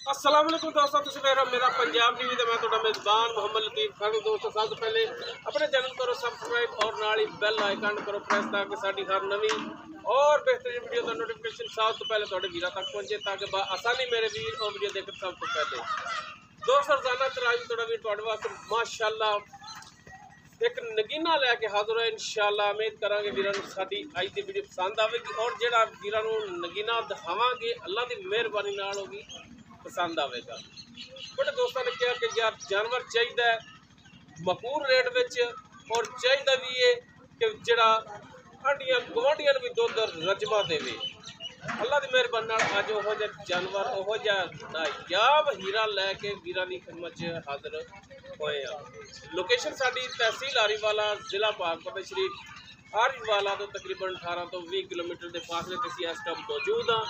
अस्सलाम वालेकुम दोस्तों, तुम मेरा मेरा पंजाब टीवी मैं ਤੁਹਾਡਾ मेज़बान मोहम्मद लतीफ़ खान। दोस्तों सब तो पहले अपने चैनल करो सब्सक्राइब और नाल ही बेल आइकन करो प्रेस ताकि साड़ी हर नवी और बेहतरीन वीडियो का नोटिफिकेशन सब तो पहले थोड़े वीर तक पहुंचे ताकि आसानी मेरे वीर और वीडियो देखकर सब तो पहले। दोस्तों रोजाना तरावी थोड़ा वीर थोड़े वास्ते माशाअल्लाह एक नगीना लैके हाजिर है। इंशाअल्लाह उम्मीद करांगे वीरां नूं साडी अज दी वीडियो पसंद आवेगी और जिहड़ा वीरां नूं नगीना दिखावांगे अल्लाह दी मेहरबानी नाल होगी पसंद आएगा। बड़े दोस्तों ने कहा कि यार जानवर चाहिए मकूर रेट में और चाहिए भी है कि जरा आंडियां गवांढियां भी दुध रजमा देवे। अल्लाह की मेहरबानी अज वो जानवर वो नायाब हीरा लैके वीरां की खिदमत हाजिर होए हैं। लोकेशन साडी तहसील आरीवाला जिला पाकपत शरीफ आरीवाला तो तकरीबन 18 तो 20 किलोमीटर के फासले से असी इस टाइम मौजूद हाँ।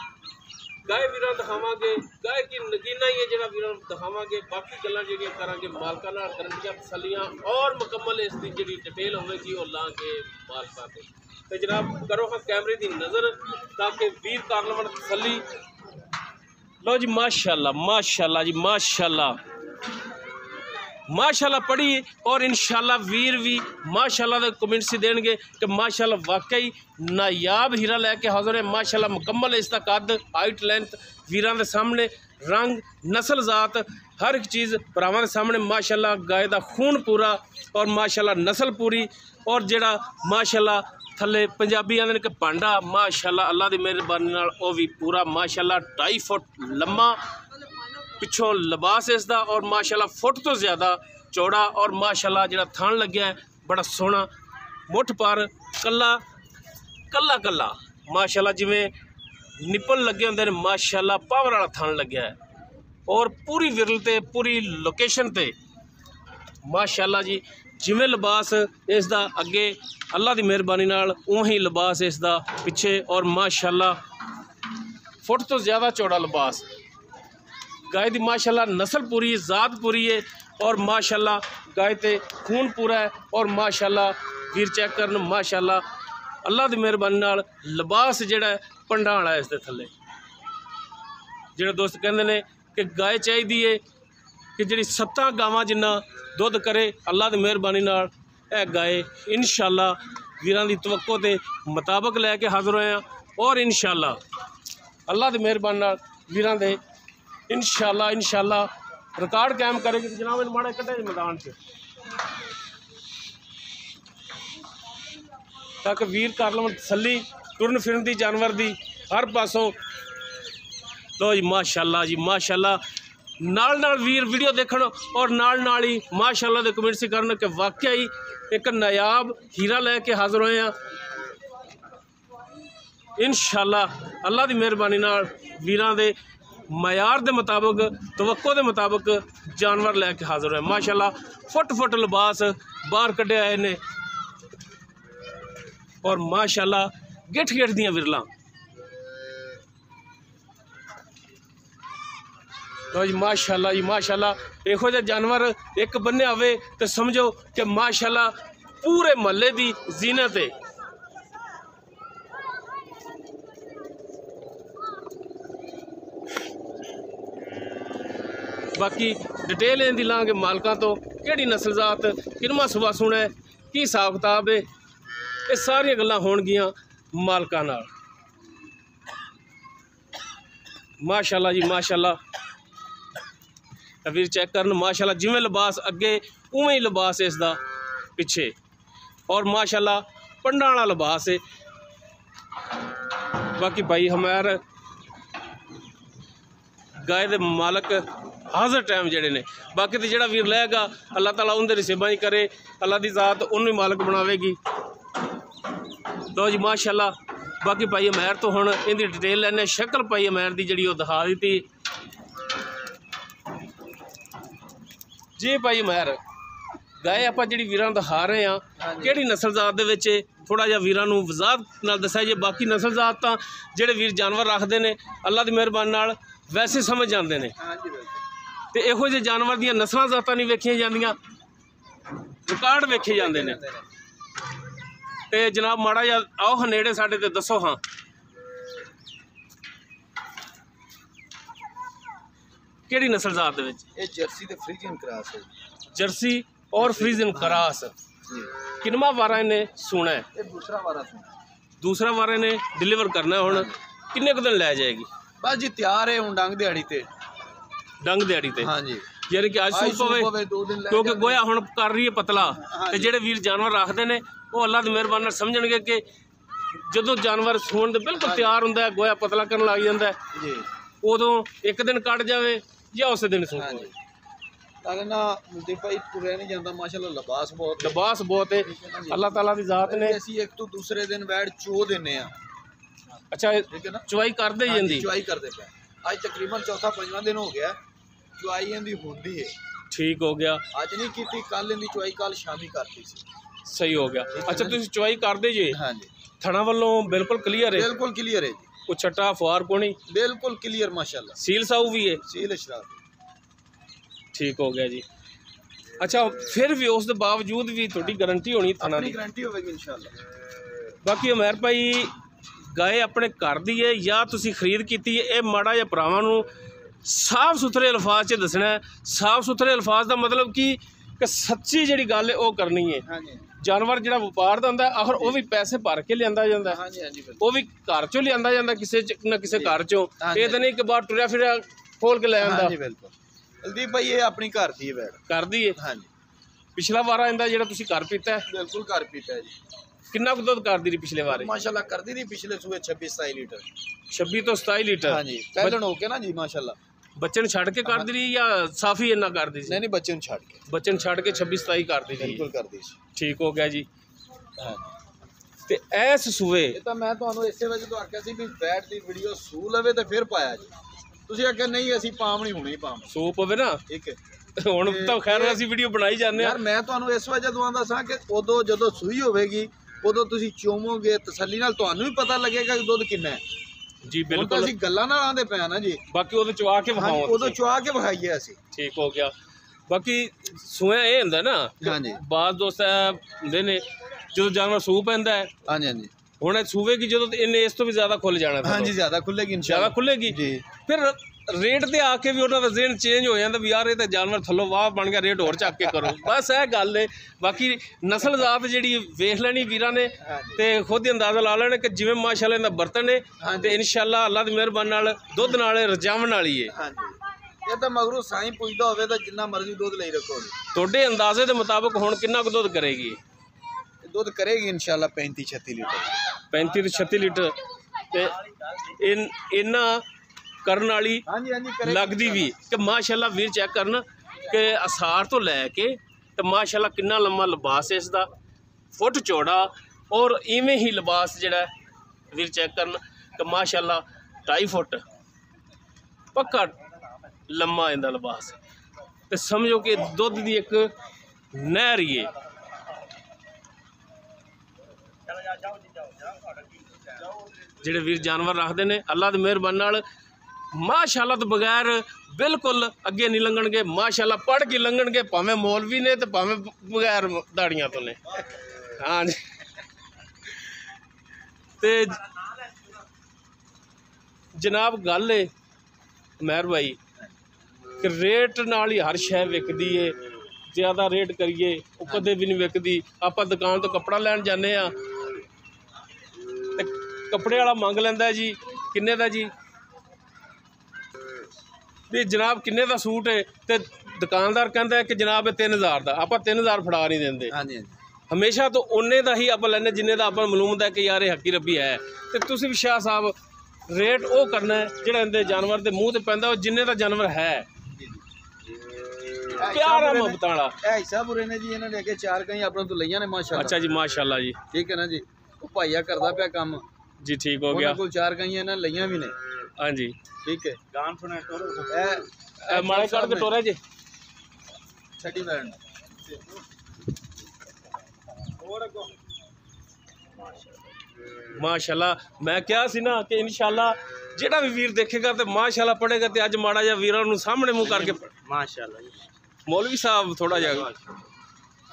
गाय वीरां दिखावांगे, गाय की नगीना ही है जो वीरां दिखावांगे। बाकी गल्लां जिहड़ियां करांगे मालकां नाल गारंटियां तसल्लियां और मुकम्मल इसकी जिहड़ी डिटेल होवेगी वो लांगे मालकां ते। तो जनाब करो हाँ कैमरे की नज़र ताकि वीर कर लवन तसल्ली। लो जी माशाअल्लाह माशाअल्लाह जी माशाअल्लाह माशाअल्लाह पढ़ी और इंशाअल्लाह वीर भी माशाअल्लाह के कमेंट्स देंगे कि माशाअल्लाह वाकई नायाब हीरा लैके हाजिर है। माशाअल्लाह मुकम्मल इसका कद हाइट लेंथ वीरां दे सामने रंग नस्ल जात हर एक चीज़ भरावां दे सामने माशाअल्लाह गाय का खून पूरा और माशाअल्लाह नस्ल पूरी और जिहड़ा माशाअल्लाह थले पंजाबी आंदे ने कि भांडा माशाअल्लाह अल्लाह की मेहरबानी नाल वो भी पूरा माशाअल्लाह 2.5 फुट लम्मा पिछों लिबास इसका और माशाअल्लाह फुट तो ज़्यादा चौड़ा और माशाअल्लाह जिहड़ा थान लग्या है बड़ा सोहना मुठ पर कला कला कला माशाअल्लाह जिवें निपल लगे होंदे ने माशाअल्लाह पावर वाला थान लग्या है और पूरी विरल ते पूरी लोकेशन ते माशाअल्लाह जी जिवें लिबास इसका अगे अल्लाह की मेहरबानी नाल उवें लिबास इसका पिछे और माशाअल्लाह फुट तो ज़्यादा चौड़ा लिबास। गाय की माशाअल्लाह नस्ल पूरी है, ज़ात पूरी है और माशाअल्लाह गाय ते खून पूरा है और माशाअल्लाह वीर चेक करन माशाअल्लाह अल्लाह की मेहरबानी नाल लिबास जिहड़ा पंडा वाला है इसके थले। जिहड़े दोस्त कहंदे ने कि गाय चाहिए है कि जिहड़ी 7 गावां जिन्ना दुध करे अल्लाह की मेहरबानी नाल यह गाय इंशाअल्लाह वीरां दी तवक्को के मुताबिक लैके हाजिर होए हैं और इंशाअल्लाह अल्लाह की मेहरबानी नाल वीरां दे इंशाअल्लाह रिकॉर्ड कायम करेगी। तो जनाब इन माड़ा कटे मैदान से ताकि वीर कर लवन तसल्ली टुरन फिरन की जानवर की हर पासों। लो जी माशाअल्लाह नाल नाल वीर वीडियो देखण और नाल ही माशाअल्लाह दे कमेंट्स करन कि वाकई एक नायाब हीरा लैके हाजिर होए हैं। इंशाअल्लाह अल्लाह की मेहरबानी नाल वीरां दे मयार के मुताबिक तवक्को के मुताबिक जानवर लैके हाजिर है। माशाअल्लाह फुट फुट लिबास बाहर कढ़े आए ने और माशाअल्लाह गिठ गिठ दियां विरलां। तो जी माशाअल्लाह इहो जिहा जानवर एक बन्ने आवे तो समझो कि माशाअल्लाह पूरे महल्ले की जीनत है। बाकी डिटेल इन्दी लाँगे मालकां तो किहड़ी नस्ल जात किनवा सुबह सुना है की हिसाब किताब है ये सारियां गल्लां होणगियां मालकां नाल। माशाअल्लाह जी माशाअल्लाह वीर चेक करन माशाअल्लाह जिवें लिबास अगे उवें ही लिबास इसका पिछे और माशाअल्लाह पंडा वाला लिबास है। बाकी भाई हमार गाय दे मालक हाजिर टाइम जड़े ने बाकी तो जोड़ा वीर लैगा अल्लाह ताला उनके नसीबां ही करे अल्लाह की ज़ात उन्होंने मालक बनावेगी। तो जी माशाअल्लाह बाकी भाई अमैर तो हुण इहदी डिटेल लैने शक्ल भाई अमैर की जी दिखा दी जी। भाई अमैर गाय आप जी वीरां दिखा रहे हैं किहड़ी नस्ल जात दे विच थोड़ा जिहा वीरां नूं वज़ाहत नाल दस्सिया जे। बाकी नस्ल जात तां जिहड़े वीर जानवर रखते हैं अल्लाह की मेहरबानी नाल वैसे समझ जाते हैं तो इहो जे जानवर दी नस्लां जातां नहीं वेखियां जांदियां रिकॉर्ड वेखे जाते हैं। तो जनाब माड़ा जिहा आओ हाँ नेड़े साडे ते दसो हाँ ਕਿਹੜੀ ਨਸਲ ਜ਼ਾਤ ਦੇ ਵਿੱਚ? ਇਹ ਜਰਸੀ ਤੇ ਫਰੀਜ਼ਨ ਕਰਾਸ ਹੈ ਜਰਸੀ ਔਰ ਫਰੀਜ਼ਨ ਕਰਾਸ। ਜੀ। ਕਿੰਨਵਾਂ ਵਾਰਾ ਇਹਨੇ ਸੋਣਾ ਹੈ? ਇਹ ਦੂਸਰਾ ਵਾਰਾ ਸੁਣਾ। ਦੂਸਰਾ ਵਾਰਾ ਇਹਨੇ ਡਿਲੀਵਰ ਕਰਨਾ। ਹੁਣ ਕਿੰਨੇ ਕੁ ਦਿਨ ਲੈ ਜਾਏਗੀ? ਬਸ ਜੀ ਤਿਆਰ ਹੈ ਹੁਣ ਡੰਗ ਦਿਹਾੜੀ ਤੇ। ਡੰਗ ਦਿਹਾੜੀ ਤੇ? ਹਾਂਜੀ। ਯਾਨੀ ਕਿ ਅੱਜ ਸੂਪ ਪਵੇ 2 ਦਿਨ ਲੈ ਕਿਉਂਕਿ ਗੋਇਆ ਹੁਣ ਕਰ ਰਹੀ ਹੈ ਪਤਲਾ। ਤੇ ਜਿਹੜੇ ਵੀਰ ਜਾਨਵਰ ਰੱਖਦੇ ਨੇ ਉਹ ਅੱਲਾ ਦੀ ਮਿਹਰਬਾਨੀ ਨਾਲ ਸਮਝਣਗੇ ਕਿ ਜਦੋਂ ਜਾਨਵਰ ਸੂਣ ਦੇ ਬਿਲਕੁਲ ਤਿਆਰ ਹੁੰਦਾ ਹੈ, ਗੋਇਆ ਪਤਲਾ ਕਰਨ ਲੱਗ ਜਾਂਦਾ ਹੈ ਜੀ, ਉਦੋਂ ਇੱਕ ਦਿਨ ਕੱਢ ਜਾਵੇ ਜਾਂ ਉਸੇ ਦਿਨ ਸੂਪ ਹੋਵੇ। ਤਾਂ ਨਾ ਮੁੰਡੇ ਭਾਈ ਤੁਰਿਆ ਨਹੀਂ ਜਾਂਦਾ ਮਾਸ਼ਾਅੱਲਾ। ਲਿਬਾਸ ਬਹੁਤ ਹੈ ਅੱਲਾਹ ਤਾਲਾ ਦੀ ਜ਼ਾਤ ਨੇ। ਅਸੀਂ ਇੱਕ ਤੋਂ ਦੂਸਰੇ ਦਿਨ ਬੈਠ ਚੋ ਦਿੰਨੇ ਆ। ਅੱਛਾ, ਠੀਕ ਹੈ ਨਾ, ਚੁਆਈ ਕਰਦੇ ਹੀ ਜਾਂਦੀ? ਚੁਆਈ ਕਰਦੇ ਪਏ। ਅੱਜ ਤਕਰੀਬਨ ਚੌਥਾ ਪੰਜਵਾਂ ਦਿਨ ਹੋ ਗਿਆ ਚੁਆਈ ਇਹਦੀ ਹੁੰਦੀ ਹੈ। ਠੀਕ ਹੋ ਗਿਆ। ਅੱਜ ਨਹੀਂ ਕੀਤੀ, ਕੱਲ ਇਹਦੀ ਚੁਆਈ ਕੱਲ ਸ਼ਾਮੀ ਕਰਤੀ ਸੀ। ਸਹੀ ਹੋ ਗਿਆ। ਅੱਛਾ, ਤੁਸੀਂ ਚੁਆਈ ਕਰਦੇ ਜੇ? ਹਾਂਜੀ। ਥਣਾ ਵੱਲੋਂ ਬਿਲਕੁਲ ਕਲੀਅਰ ਹੈ? ਬਿਲਕੁਲ ਕਲੀਅਰ ਹੈ ਜੀ। ਕੋਈ ਛੱਟਾ ਫੁਆਰ ਕੋਣੀ? ਬਿਲਕੁਲ ਕਲੀਅਰ ਮਾਸ਼ਾਅੱਲਾ। ਸੀਲ ਸਾਊ ਵੀ ਹੈ? ਸੀਲ ਇਸ਼ਰਾਫ। ਠੀਕ ਹੋ ਗਿਆ ਜੀ। ਅੱਛਾ, ਫਿਰ ਵੀ ਉਸ ਦੇ ਬਾਵਜੂਦ ਵੀ ਤੁਹਾਡੀ ਗਾਰੰਟੀ ਹੋਣੀ ਥਣਾ ਦੀ? ਗਾਰੰਟੀ ਹੋਵੇਗੀ ਇਨਸ਼ਾਅੱਲਾ। ਬਾਕੀ ਉਮਰ ਭਾਈ ਗਾਏ ਆਪਣੇ ਘਰ ਦੀ ਹੈ ਜਾਂ ਤੁਸੀਂ ਖਰੀਦ ਕੀਤੀ ਹੈ, ਇਹ ਮਾੜਾ ਜਿਹਾ ਭਰਾਵਾਂ ਨੂੰ ਸਾਫ਼ ਸੁਥਰੇ ਅਲਫਾਜ਼ 'ਚ ਦੱਸਣਾ ਹੈ। ਸਾਫ਼ ਸੁਥਰੇ ਅਲਫਾਜ਼ ਦਾ ਮਤਲਬ ਕਿ ਸੱਚੀ ਜਿਹੜੀ ਗੱਲ ਹੈ ਉਹ ਕਰਨੀ ਹੈ। ਹਾਂਜੀ। ਜਾਨਵਰ ਜਿਹੜਾ ਵਪਾਰ ਦਾ ਹੁੰਦਾ ਆਖਰ ਉਹ ਵੀ ਪੈਸੇ ਭਰ ਕੇ ਲਿਆਂਦਾ ਜਾਂਦਾ। ਹਾਂਜੀ ਹਾਂਜੀ ਉਹ ਵੀ ਘਰ ਚੋਂ ਲਿਆਂਦਾ ਜਾਂਦਾ ਕਿਸੇ ਨਾ ਕਿਸੇ ਘਰ ਚੋਂ। ਇਹ ਤਾਂ ਨਹੀਂ ਕਿ ਬਾਹਰ ਟੁਰਿਆ ਫਿਰਿਆ ਖੋਲ ਕੇ ਲੈ ਆਂਦਾ। ਹਾਂਜੀ ਬਿਲਕੁਲ। ਕੁਲਦੀਪ ਭਾਈ ਇਹ ਆਪਣੀ ਘਰ ਦੀ ਹੈ ਬੈੜ। ਕਰਦੀ ਹੈ? ਹਾਂਜੀ। ਪਿਛਲਾ ਵਾਰਾ ਇਹਦਾ ਜਿਹੜਾ ਤੁਸੀਂ ਘਰ ਪੀਤਾ? ਬਿਲਕੁਲ ਘਰ ਪੀਤਾ ਜੀ। ਕਿੰਨਾ ਕੁ ਦੁੱਧ ਕਰਦੀ ਰਹੀ ਪਿਛਲੇ ਵਾਰੇ? ਮਾਸ਼ਾਅੱਲਾ ਕਰਦੀ ਰਹੀ ਪਿਛਲੇ ਸੂਏ 26-27 ਲੀਟਰ। 26 ਤੋਂ 27 ਲੀਟਰ? ਹਾਂਜੀ। ਪਹਿਲਣ ਹੋ ਕੇ ਨਾ ਜੀ ਮਾਸ਼ਾਅੱਲਾ। ਬੱਚੇ ਨੂੰ ਛੱਡ ਕੇ ਕਰਦੀ ਰਹੀ ਜਾਂ ਸਾਫੀ ਇੰਨਾ ਕਰਦੀ ਸੀ? ਨਹੀਂ ਬੱਚੇ ਨੂੰ ਛੱਡ ਕੇ। ਬੱਚੇ ਨੂੰ ਛੱਡ ਕੇ 26-27 ਕਰਦੀ ਰਹੀ? ਬਿਲਕੁਲ ਕਰਦੀ ਸੀ। ਠੀਕ ਹੋ ਗਿਆ ਜੀ। ਹਾਂਜੀ। ਤੇ ਐਸ ਸੂਏ ਇਹ ਤਾਂ ਮੈਂ ਤੁਹਾਨੂੰ ਇਸੇ ਵਜ੍ਹਾ ਤੋਂ ਆਖਿਆ ਸੀ ਵੀ ਬੈਟ ਦੀ ਵੀਡੀਓ ਸੂ ਲਵੇ ਤੇ ਫਿਰ ਪਾਇਆ ਜੀ। ਤੁਸੀਂ ਆਖਿਆ ਨਹੀਂ ਅਸੀਂ ਪਾਮ ਨਹੀਂ ਹੋਣੀ ਪਾਮ ਸੂ ਪਵੇ ਨਾ। ਠੀਕ ਹੈ। ਹੁਣ ਤਾਂ ਖੈਰ ਅਸੀਂ ਵੀਡੀਓ ਬਣਾਈ ਜਾਂਦੇ ਆ। ਯਾਰ ਮੈਂ ਤੁਹਾਨੂੰ ਇਸ ਵਜ੍ਹਾ ਤੋਂ ਆਂਦਾ ਸਾਂ ਕਿ ਉਦੋਂ ਜਦੋਂ ਸੂਈ ਹੋਵੇਗੀ ਉਦੋਂ ਤੁਸੀਂ ਚੋਮੋਗੇ ਤਸੱਲੀ ਨਾਲ, ਤੁਹਾਨੂੰ ਵੀ ਪਤਾ ਲੱਗੇਗਾ ਕਿ ਦੁੱਧ ਕਿੰਨਾ ਹੈ। ਜੀ ਬਿਲਕੁਲ। ਅਸੀਂ ਗੱਲਾਂ ਨਾਲ ਆਂਦੇ ਪਏ ਨਾ ਜੀ। ਬਾਕੀ ਉਹਦੇ ਚਵਾ ਕੇ ਵਿਖਾਓ। ਉਦੋਂ ਚਵਾ ਕੇ ਵਿਖਾਈਏ ਅਸੀਂ। ਠੀਕ ਹੋ ਗਿਆ। ਬਾਕੀ ਸੂਆ ਇਹ ਹੁੰਦਾ ਨਾ, ਹਾਂਜੀ। ਬਾਜ਼ ਦੋਸਤ ਹੁੰਦੇ ਨੇ ਜਦੋਂ ਜਾਨਵਰ ਸੂ ਪੈਂਦਾ ਹੈ। ਹਾਂਜੀ ਹਾਂਜੀ। ਹੁਣ ਸੂਵੇ ਕੀ ਜਦੋਂ ਇਹਨੇ ਇਸ ਤੋਂ ਵੀ ਜ਼ਿਆਦਾ ਖੁੱਲ ਜਾਣਾ। ਹਾਂਜੀ ਜ਼ਿਆਦਾ ਖੁੱਲੇਗੀ ਇਨਸ਼ਾਅੱਲਾ। ਜ਼ਿਆਦਾ ਖੁੱਲੇਗੀ ਜੀ। ਫਿਰ ਰੇਟ ਤੇ ਆ ਕੇ ਵੀ ਉਹਨਾਂ ਦਾ ਜ਼ੇਨ ਚੇਂਜ ਹੋ ਜਾਂਦਾ ਵੀ ਯਾਰ ਇਹ ਤਾਂ ਜਾਨਵਰ ਥੱਲੋਂ ਵਾਹ ਬਣ ਗਿਆ, ਰੇਟ ਹੋਰ ਚੱਕ ਕੇ ਕਰੋ। ਬਸ ਇਹ ਗੱਲ ਹੈ। ਬਾਕੀ ਨਸਲ ਜ਼ਾਤ ਜਿਹੜੀ ਵੇਖ ਲੈਣੀ ਵੀਰਾਂ ਨੇ ਤੇ ਖੁਦ ਹੀ ਅੰਦਾਜ਼ਾ ਲਾ ਲੈਣਾ ਕਿ ਜਿਵੇਂ ਮਾਸ਼ਾਅੱਲਾ ਇਹਦਾ ਬਰਤਨ ਹੈ ਤੇ ਇਨਸ਼ਾਅੱਲਾ ਅੱਲਾ ਦੀ ਮਿਹਰਬਾਨੀ ਨਾਲ ਦੁੱਧ ਨਾਲ ਰਜਾਵਣ ਵਾਲੀ ਹੈ। ਹਾਂਜੀ। ਇਹ ਤਾਂ ਮਗਰੋਂ ਸਾਈਂ ਪੁੱਜਦਾ ਹੋਵੇ ਤਾਂ ਜਿੰਨਾ ਮਰਜ਼ੀ ਦੁੱਧ ਲਈ ਰੱਖੋਗੇ। ਤੁਹਾਡੇ ਅੰਦਾਜ਼ੇ ਦੇ ਮੁਤਾਬਕ ਹੁਣ ਕਿੰਨਾ ਕੁ ਦੁੱਧ ਕਰੇਗੀ? ਦੁੱਧ ਕਰੇਗੀ ਇਨਸ਼ਾਅੱਲਾ 35-36 ਲੀਟਰ। 35 ਤੋਂ 36 ਲੀਟਰ। ਤੇ ਇਹਨਾਂ ਕਰਨ ਵਾਲੀ ਹਾਂਜੀ ਹਾਂਜੀ ਲੱਗਦੀ ਵੀ ਕਿ ਮਾਸ਼ਾਅੱਲਾ ਵੀਰ ਚੈੱਕ ਕਰਨ ਕਿ ਅਸਾਰ ਤੋਂ ਲੈ ਕੇ ਤੇ ਮਾਸ਼ਾਅੱਲਾ ਕਿੰਨਾ ਲੰਮਾ ਲਿਬਾਸ ਇਸ ਦਾ, ਫੁੱਟ ਚੌੜਾ ਔਰ ਇਵੇਂ ਹੀ ਲਿਬਾਸ ਜਿਹੜਾ ਵੀਰ ਚੈੱਕ ਕਰਨ ਕਿ ਮਾਸ਼ਾਅੱਲਾ 2.5 ਫੁੱਟ ਪੱਕਾ ਲੰਮਾ ਇਹਦਾ ਲਿਬਾਸ। ਤੇ ਸਮਝੋ ਕਿ ਦੁੱਧ ਦੀ ਇੱਕ ਨਹਿਰ ਹੀ ਹੈ। ਜਿਹੜੇ ਵੀਰ ਜਾਨਵਰ ਰੱਖਦੇ ਨੇ ਅੱਲਾ ਦੀ ਮਿਹਰਬਾਨੀ ਨਾਲ ਮਾਸ਼ਾਅੱਲਾ ਤੋਂ ਬਗੈਰ ਬਿਲਕੁਲ ਅੱਗੇ ਨਹੀਂ ਲੰਘਣਗੇ। ਮਾਸ਼ਾਅੱਲਾ ਪੜ੍ਹ ਕੇ ਲੰਘਣਗੇ, ਭਾਵੇਂ ਮੌਲਵੀ ਨੇ ਤੇ ਭਾਵੇਂ ਬਗੈਰ ਦਾੜੀਆਂ ਤੋਂ ਨੇ। ਹਾਂਜੀ। ਤੇ ਜਨਾਬ ਗੱਲ ਹੈ ਮਹਿਰ ਭਾਈ ਕਿ ਰੇਟ ਨਾਲ ਹੀ ਹਰ ਸ਼ੈ ਵਿਕਦੀ ਏ। ਜ਼ਿਆਦਾ ਰੇਟ ਕਰੀਏ ਉਹ ਕਦੇ ਵੀ ਨਹੀਂ ਵਿਕਦੀ। ਆਪਾਂ ਦੁਕਾਨ ਤੋਂ ਕੱਪੜਾ ਲੈਣ ਜਾਂਦੇ ਆ ਤੇ ਕੱਪੜੇ ਵਾਲਾ ਮੰਗ ਲੈਂਦਾ ਜੀ ਕਿੰਨੇ ਦਾ ਜੀ, ਵੀ ਜਨਾਬ ਕਿੰਨੇ ਦਾ ਸੂਟ ਹੈ, ਤੇ ਦੁਕਾਨਦਾਰ ਕਹਿੰਦਾ ਕਿ ਜਨਾਬ ਇਹ 3000 ਦਾ। ਆਪਾਂ 3000 ਫੜਾ ਨਹੀਂ ਦਿੰਦੇ। ਹਾਂਜੀ ਹਾਂਜੀ। ਹਮੇਸ਼ਾ ਤੋਂ ਉਹਨੇ ਦਾ ਹੀ ਆਪਾਂ ਲੈਂਦੇ ਜਿੰਨੇ ਦਾ ਆਪਾਂ ਮਾਲੂਮ ਦਾ ਕਿ ਯਾਰ ਇਹ ਹੱਕੀ ਰੱਬੀ ਹੈ। ਤੇ ਤੁਸੀਂ ਵੀ ਸ਼ਾਹ ਸਾਹਿਬ ਰੇਟ ਉਹ ਕਰਨਾ ਹੈ ਜਿਹੜਾ ਇਹਦੇ ਜਾਨਵਰ ਦੇ ਮੂੰਹ ਤੇ ਪੈਂਦਾ, ਉਹ ਜਿੰਨੇ ਦਾ ਜਾਨਵਰ ਹੈ। ਪਿਆਰਾ ਮੁਹੱਬਤ ਵਾਲਾ ਇਹ ਹਿੱਸਾ ਬੁਰੇ ਨੇ ਜੀ। ਇਹਨਾਂ ਨੇ ਅੱਗੇ 4 ਕਈ ਆਪਣੇ ਤੋਂ ਲਈਆਂ ਨੇ ਮਾਸ਼ਾਅੱਲਾ। ਅੱਛਾ ਜੀ ਮਾਸ਼ਾਅੱਲਾ ਜੀ। ਠੀਕ ਹੈ ਨਾ ਜੀ। ਉਹ ਭਾਈਆ ਕਰਦਾ ਪਿਆ ਕੰਮ ਜੀ। ਠੀਕ ਹੋ ਗਿਆ। ਉਹਨਾਂ ਕੋਲ 4 ਕਈਆਂ ਇਹਨਾਂ ਲਈਆਂ ਵੀ ਨੇ। ਹਾਂਜੀ ਠੀਕ ਹੈ। ਗਾਨ ਸੁਣਾ ਟੋਰੋ ਇਹ ਮਾੜੇ ਕੱਢ ਕੇ ਟੋਰਾ ਜੀ ਛੱਡੀ ਬੈਣ ਮਾਸ਼ਾਅੱਲਾ। ਮੈਂ ਕਿਹਾ ਸੀ ਨਾ ਕਿ ਇਨਸ਼ਾਅੱਲਾ ਜਿਹੜਾ ਵੀ ਵੀਰ ਦੇਖੇਗਾ ਤੇ ਮਾਸ਼ਾਅੱਲਾ ਪੜੇਗਾ। ਤੇ ਅੱਜ ਮਾੜਾ ਜਿਹਾ ਵੀਰਾਂ ਨੂੰ ਸਾਹਮਣੇ ਮੂੰਹ ਕਰਕੇ माशाल्लाह जी। मौलवी साहब थोड़ा जा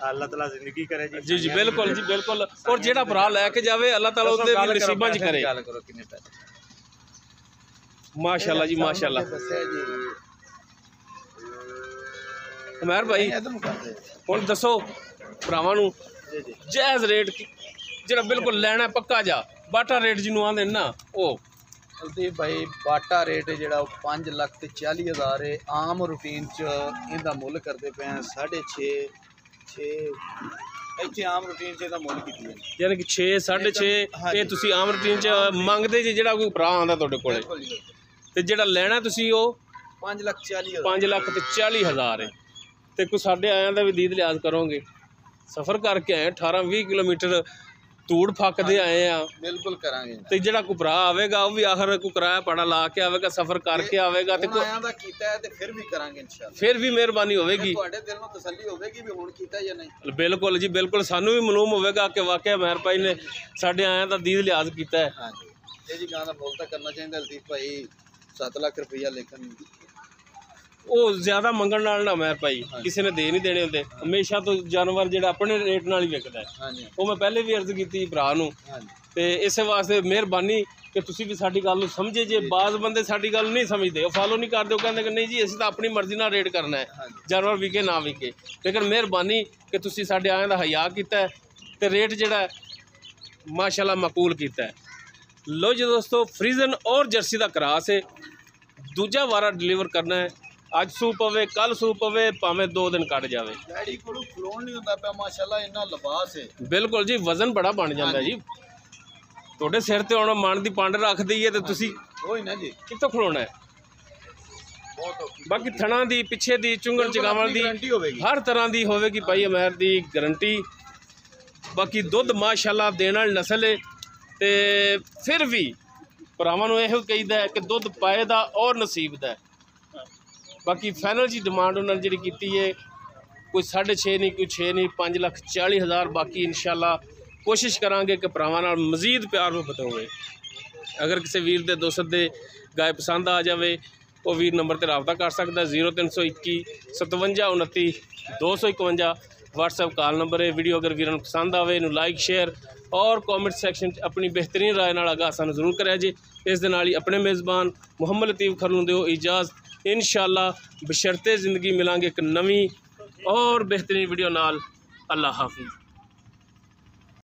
अल्लाह ताला जिंदगी करे जी। जी जी बिल्कुल जी बिल्कुल। और जेड़ा भरा लैके जावे अल्लाह ताला उहदे भी नसीबां च करे। गल करो किन्ने पैसे माशाअल्लाह जी माशाअल्लाह। ਮਹਿਰ ਭਾਈ ਇਧਰ ਨੂੰ ਕਰਦੇ ਹੁਣ ਦੱਸੋ ਭਰਾਵਾਂ ਨੂੰ ਜੀ ਜੀ ਜਾਇਜ਼ ਰੇਟ ਜਿਹੜਾ ਬਿਲਕੁਲ ਲੈਣਾ ਪੱਕਾ ਜਾ ਬਾਟਾ ਰੇਟ ਜਿਹਨੂੰ ਆਂਦੇ ਨਾ ਉਹ ਕੁਲਦੀਪ ਭਾਈ ਬਾਟਾ ਰੇਟ ਜਿਹੜਾ ਉਹ 5,40,000 ਹੈ। ਆਮ ਰੂਟੀਨ ਚ ਇਹਦਾ ਮੁੱਲ ਕਰਦੇ ਪਏ ਆ 6.5 ਇੱਥੇ ਆਮ ਰੂਟੀਨ ਚ ਇਹਦਾ ਮੁੱਲ ਕੀਤੀ ਹੈ ਯਾਨੀ ਕਿ 6 6.5 ਇਹ ਤੁਸੀਂ ਆਮ ਰੂਟੀਨ ਚ ਮੰਗਦੇ ਜੀ ਜਿਹੜਾ ਕੋਈ ਭਰਾ ਆਂਦਾ ਤੁਹਾਡੇ ਕੋਲੇ ਬਿਲਕੁਲ ਜੀ ਤੇ ਜਿਹੜਾ ਲੈਣਾ ਤੁਸੀਂ ਉਹ 5,40,000 5,40,000 ਹੈ ਤੇ ਕੋਈ ਸਾਡੇ ਆਇਆਂ ਦਾ ਵੀ ਦੀਦ ਲਿਹਾਜ਼ ਕਰੋਗੇ ਸਫ਼ਰ ਕਰਕੇ ਆਏ 18-20 ਕਿਲੋਮੀਟਰ ਧੂੜ ਫੱਕਦੇ ਆਏ ਆ ਬਿਲਕੁਲ ਕਰਾਂਗੇ ਤੇ ਜਿਹੜਾ ਕੋਈ ਭਰਾ ਆਵੇਗਾ ਉਹ ਵੀ ਆਖਰ ਕੋਈ ਕਿਰਾਇਆ ਪਾੜਾ ਲਾ ਕੇ ਆਵੇਗਾ ਸਫ਼ਰ ਕਰਕੇ ਆਵੇਗਾ ਤੇ ਆਇਆਂ ਦਾ ਕੀਤਾ ਹੈ ਤੇ ਫਿਰ ਵੀ ਕਰਾਂਗੇ ਇਨਸ਼ਾਅੱਲਾ ਫਿਰ ਵੀ ਮਿਹਰਬਾਨੀ ਹੋਵੇਗੀ ਤੁਹਾਡੇ ਦਿਲ ਨੂੰ ਤਸੱਲੀ ਹੋਵੇਗੀ ਵੀ ਹੁਣ ਕੀਤਾ ਜਾਂ ਨਹੀਂ ਬਿਲਕੁਲ ਜੀ ਬਿਲਕੁਲ ਸਾਨੂੰ ਵੀ ਮਾਲੂਮ ਹੋਵੇਗਾ ਕਿ ਵਾਕਿਆ ਮਹਿਰ ਭਾਈ ਨੇ ਸਾਡੇ ਆਇਆਂ ਦਾ ਦੀਦ ਲਿਹਾਜ਼ ਕੀਤਾ ਹੈ ਹਾਂਜੀ ਇਹ ਜੀ ਗਾਂ ਦਾ ਮੁੱਲ ਤਾਂ ਕਰਨਾ ਚਾਹੀਦਾ ਲਤੀਫ ਭਾਈ 7 ਲੱਖ ਰੁਪਈਆ ਲੇਕਿਨ ਉਹ ਜ਼ਿਆਦਾ ਮੰਗਣ ਨਾਲ ਨਾ ਮਹਿਰ ਭਾਈ ਕਿਸੇ ਨੇ ਦੇ ਨਹੀਂ ਦੇਣੇ ਹੁੰਦੇ ਹਮੇਸ਼ਾ ਤੋਂ ਜਾਨਵਰ ਜਿਹੜਾ ਆਪਣੇ ਰੇਟ ਨਾਲ ਹੀ ਵਿਕਦਾ ਹੈ ਹਾਂਜੀ ਉਹ ਮੈਂ ਪਹਿਲੇ ਵੀ ਅਰਜ਼ ਕੀਤੀ ਭਰਾ ਨੂੰ ਹਾਂਜੀ ਤੇ ਇਸੇ ਵਾਸਤੇ ਮਿਹਰਬਾਨੀ ਕਿ ਤੁਸੀਂ ਵੀ ਸਾਡੀ ਗੱਲ ਨੂੰ ਸਮਝੇ ਜੇ ਬਾਜ਼ ਬੰਦੇ ਸਾਡੀ ਗੱਲ ਨਹੀਂ ਸਮਝਦੇ ਉਹ ਫਾਲੋ ਨਹੀਂ ਕਰਦੇ ਉਹ ਕਹਿੰਦੇ ਕਿ ਨਹੀਂ ਜੀ ਅਸੀਂ ਤਾਂ ਆਪਣੀ ਮਰਜ਼ੀ ਨਾਲ ਰੇਟ ਕਰਨਾ ਹੈ ਜਾਨਵਰ ਵਿਕੇ ਨਾ ਵਿਕੇ ਲੇਕਿਨ ਮਿਹਰਬਾਨੀ ਕਿ ਤੁਸੀਂ ਸਾਡੇ ਆਇਆਂ ਦਾ ਹਯਾ ਕੀਤਾ ਹੈ ਤੇ ਰੇਟ ਜਿਹੜਾ ਮਾਸ਼ਾਅੱਲਾ ਮਕਬੂਲ ਕੀਤਾ ਹੈ ਲੋ ਜੀ ਦੋਸਤੋ ਫਰੀਜ਼ਨ ਔਰ ਜਰਸੀ ਦਾ ਕਰਾਸ ਹੈ ਦੂਜਾ ਵਾਰਾ ਡਿਲੀਵਰ ਕਰਨਾ ਹੈ ਅੱਜ ਸੂ ਪਵੇ ਕੱਲ ਸੂ ਪਵੇ ਭਾਵੇਂ 2 ਦਿਨ ਕੱਢ ਜਾਵੇ ਡੈਡੀ ਕੋਲੋਂ ਖਲੋਣ ਨਹੀਂ ਹੁੰਦਾ ਪਿਆ ਮਾਸ਼ਾਅੱਲਾ ਇੰਨਾ ਲਿਬਾਸ ਹੈ ਬਿਲਕੁਲ ਜੀ ਵਜ਼ਨ ਬੜਾ ਬਣ ਜਾਂਦਾ ਜੀ ਤੁਹਾਡੇ ਸਿਰ ਤੇ ਹੁਣ ਮਣ ਦੀ ਪੰਡ ਰੱਖ ਦਈਏ ਤੇ ਤੁਸੀਂ ਉਹੀ ਨਾ ਜੀ ਕਿੱਥੋਂ ਖਲੋਣਾ ਹੈ ਬਹੁਤ ਔਖੀ ਬਾਕੀ ਥਣਾ ਦੀ ਪਿੱਛੇ ਦੀ ਚੁੰਗਣ ਚਗਾਵਣ ਦੀ ਗਾਰੰਟੀ ਹੋਵੇਗੀ ਹਰ ਤਰ੍ਹਾਂ ਦੀ ਹੋਵੇਗੀ ਭਾਈ ਅਮੈਰ ਦੀ ਗਰੰਟੀ ਬਾਕੀ ਦੁੱਧ ਮਾਸ਼ਾਅੱਲਾ ਦੇਣ ਵਾਲੀ ਨਸਲ ਹੈ ਤੇ ਫਿਰ ਵੀ ਭਰਾਵਾਂ ਨੂੰ ਇਹੋ ਕਹੀਦਾ ਹੈ ਕਿ ਦੁੱਧ ਪਾਏ ਦਾ ਔਰ ਨਸੀਬ ਦਾ ਬਾਕੀ ਫਾਈਨਲ ਜੀ ਡਿਮਾਂਡ ਉਹਨਾਂ ਨੇ ਜਿਹੜੀ ਕੀਤੀ ਹੈ ਕੋਈ 6.5 ਨਹੀਂ ਕੋਈ 6 ਨਹੀਂ 5,40,000 ਬਾਕੀ ਇਨਸ਼ਾਅੱਲਾ ਕੋਸ਼ਿਸ਼ ਕਰਾਂਗੇ ਕਿ ਭਰਾਵਾਂ ਨਾਲ ਮਜ਼ੀਦ ਪਿਆਰ ਮੁਹੱਬਤ ਹੋਵੇ ਅਗਰ ਕਿਸੇ ਵੀਰ ਦੇ ਦੋਸਤ ਦੇ ਗਾਇ ਪਸੰਦ ਆ ਜਾਵੇ ਉਹ ਵੀਰ ਨੰਬਰ ਤੇ ਰਾਬਤਾ ਕਰ ਸਕਦਾ 0321 57 29 251 WhatsApp ਕਾਲ ਨੰਬਰ ਹੈ ਵੀਡੀਓ ਅਗਰ ਵੀਰਾਂ ਨੂੰ ਪਸੰਦ ਆਵੇ ਇਹਨੂੰ ਲਾਈਕ ਸ਼ੇਅਰ और कमेंट सेक्शन अपनी बेहतरीन राय नाल आगाह सानू जरूर करिया जे इस दे नाल ही अपने मेज़बान मुहम्मद लतीफ़ खरलू दिओ इजाज़त इंशाअल्लाह बशर्ते ज़िंदगी मिलांगे एक नवी और बेहतरीन वीडियो नाल अल्लाह हाफिज़।